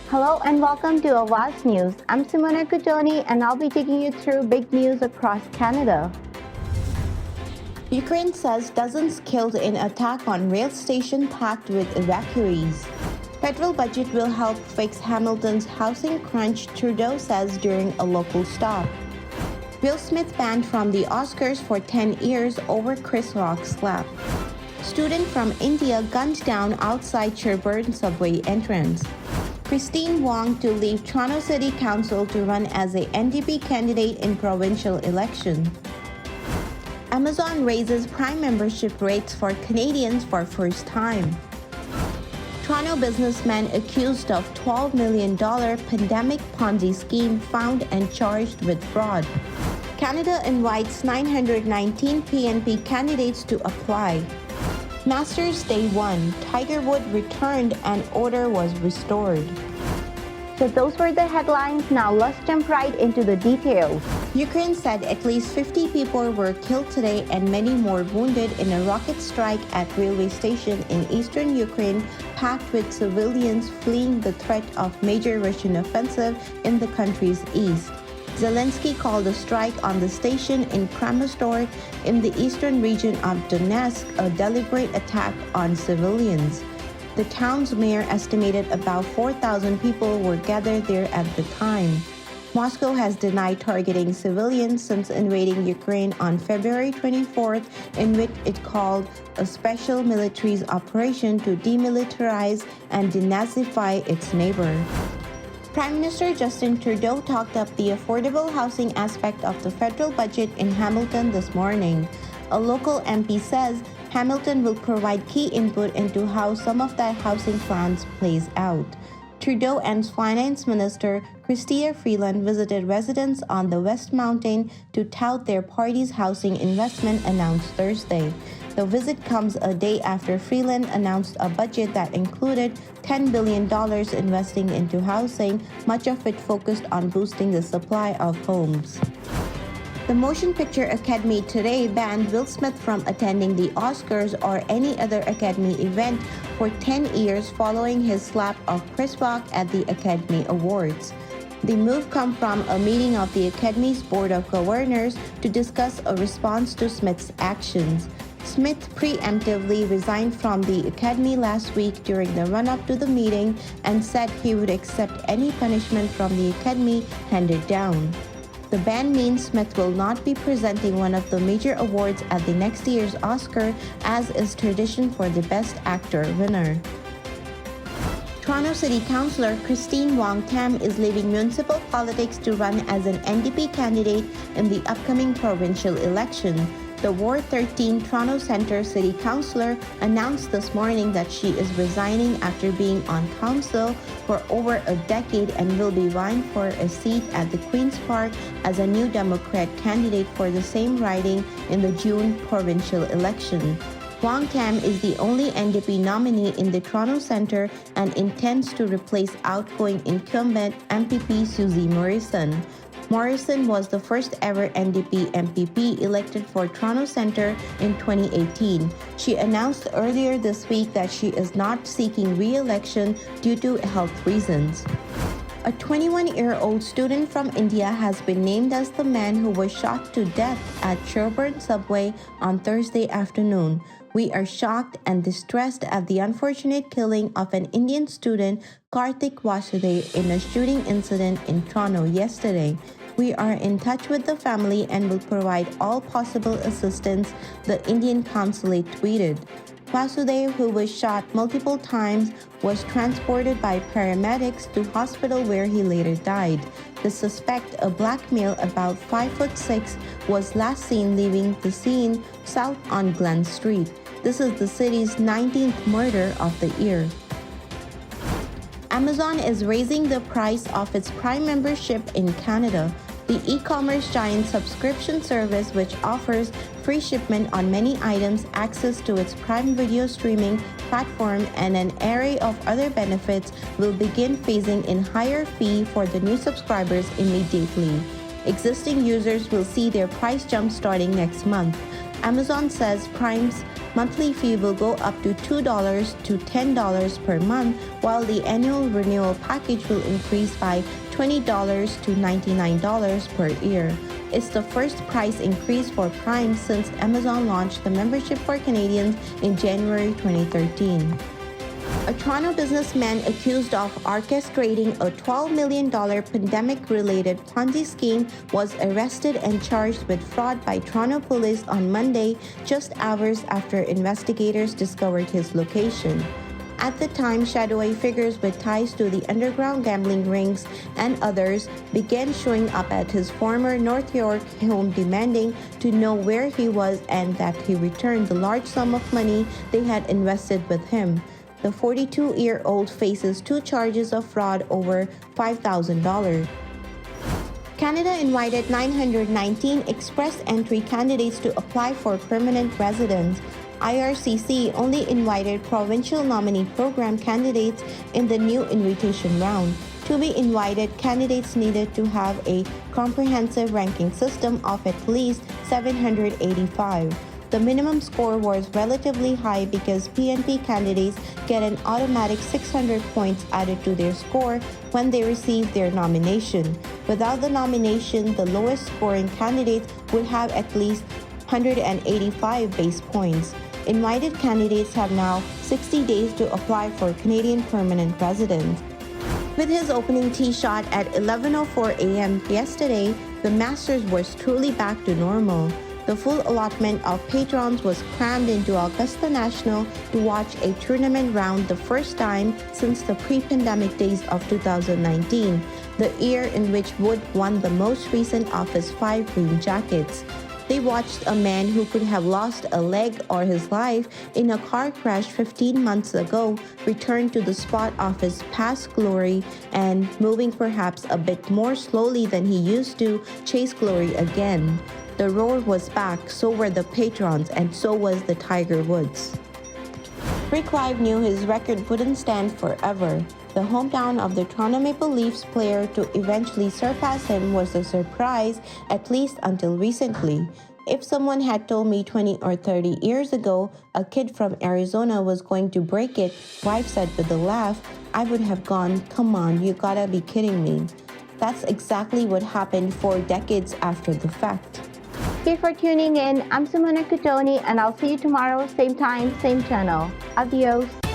Hello and welcome to Awaz News. I'm Simona Cotoni and I'll be taking you through big news across Canada. Ukraine says dozens killed in attack on rail station packed with evacuees. Federal budget will help fix Hamilton's housing crunch, Trudeau says during a local stop. Will Smith banned from the Oscars for 10 years over Chris Rock's slap. Student from India gunned down outside Sherbourne subway entrance. Christine Wong to leave Toronto City Council to run as a NDP candidate in provincial election. Amazon raises Prime membership rates for Canadians for first time. Toronto businessman accused of $12 million pandemic Ponzi scheme found and charged with fraud. Canada invites 919 PNP candidates to apply. Masters Day 1, Tiger Woods returned and order was restored. So those were the headlines. Now let's jump right into the details. Ukraine said at least 50 people were killed today and many more wounded in a rocket strike at railway station in eastern Ukraine, packed with civilians fleeing the threat of major Russian offensive in the country's east. Zelensky called the strike on the station in Kramatorsk in the eastern region of Donetsk a deliberate attack on civilians. The town's mayor estimated about 4,000 people were gathered there at the time. Moscow has denied targeting civilians since invading Ukraine on February 24th, in which it called a special military operation to demilitarize and denazify its neighbor. Prime Minister Justin Trudeau talked up the affordable housing aspect of the federal budget in Hamilton this morning. A local MP says Hamilton will provide key input into how some of that housing plans plays out. Trudeau and Finance Minister Chrystia Freeland visited residents on the West Mountain to tout their party's housing investment announced Thursday. The visit comes a day after Freeland announced a budget that included $10 billion investing into housing, much of it focused on boosting the supply of homes. The Motion Picture Academy today banned Will Smith from attending the Oscars or any other Academy event for 10 years following his slap of Chris Rock at the Academy Awards. The move comes from a meeting of the Academy's Board of Governors to discuss a response to Smith's actions. Smith preemptively resigned from the Academy last week during the run-up to the meeting and said he would accept any punishment from the Academy handed down. The ban means Smith will not be presenting one of the major awards at the next year's Oscar, as is tradition for the Best Actor winner. Toronto City Councillor Christine Wong Tam is leaving municipal politics to run as an NDP candidate in the upcoming provincial election. The Ward 13 Toronto Centre City Councillor announced this morning that she is resigning after being on council for over a decade and will be vying for a seat at the Queen's Park as a New Democrat candidate for the same riding in the June provincial election. Wong Tam is the only NDP nominee in the Toronto Centre and intends to replace outgoing incumbent MPP Susie Morrison. Morrison was the first ever NDP MPP elected for Toronto Centre in 2018. She announced earlier this week that she is not seeking re-election due to health reasons. A 21-year-old student from India has been named as the man who was shot to death at Sherbourne subway on Thursday afternoon. We are shocked and distressed at the unfortunate killing of an Indian student, Karthik Vasudev, in a shooting incident in Toronto yesterday. We are in touch with the family and will provide all possible assistance, the Indian consulate tweeted. Vasudev, who was shot multiple times, was transported by paramedics to hospital where he later died. The suspect, a black male about 5'6", was last seen leaving the scene south on Glen Street. This is the city's 19th murder of the year. Amazon is raising the price of its Prime membership in Canada. The e-commerce giant subscription service, which offers free shipment on many items, access to its Prime video streaming platform, and an array of other benefits, will begin phasing in higher fee for the new subscribers immediately. Existing users will see their price jump starting next month. Amazon says Prime's monthly fee will go up to $2 to $10 per month, while the annual renewal package will increase by $20 to $99 per year. It's the first price increase for Prime since Amazon launched the membership for Canadians in January 2013. A Toronto businessman accused of orchestrating a $12 million pandemic-related Ponzi scheme was arrested and charged with fraud by Toronto police on Monday, just hours after investigators discovered his location. At the time, shadowy figures with ties to the underground gambling rings and others began showing up at his former North York home demanding to know where he was and that he returned the large sum of money they had invested with him. The 42-year-old faces 2 charges of fraud over $5,000. Canada invited 919 express entry candidates to apply for permanent residence. IRCC only invited provincial nominee program candidates in the new invitation round. To be invited, candidates needed to have a comprehensive ranking system of at least 785. The minimum score was relatively high because PNP candidates get an automatic 600 points added to their score when they receive their nomination. Without the nomination, the lowest scoring candidates would have at least 185 base points. Invited candidates have now 60 days to apply for Canadian permanent residence. With his opening tee shot at 11:04 a.m. yesterday, the Masters was truly back to normal. The full allotment of patrons was crammed into Augusta National to watch a tournament round the first time since the pre-pandemic days of 2019, the year in which Wood won the most recent of his 5 green jackets. They watched a man who could have lost a leg or his life in a car crash 15 months ago return to the spot of his past glory and, moving perhaps a bit more slowly than he used to, chase glory again. The roar was back, so were the patrons, and so was the Tiger Woods. Rick Live knew his record wouldn't stand forever. The hometown of the Toronto Maple Leafs player to eventually surpass him was a surprise, at least until recently. If someone had told me 20 or 30 years ago a kid from Arizona was going to break it, Live said with a laugh, I would have gone, come on, you gotta be kidding me. That's exactly what happened 4 decades after the fact. Thank you for tuning in. I'm Simona Cotoni, and I'll see you tomorrow, same time, same channel. Adios.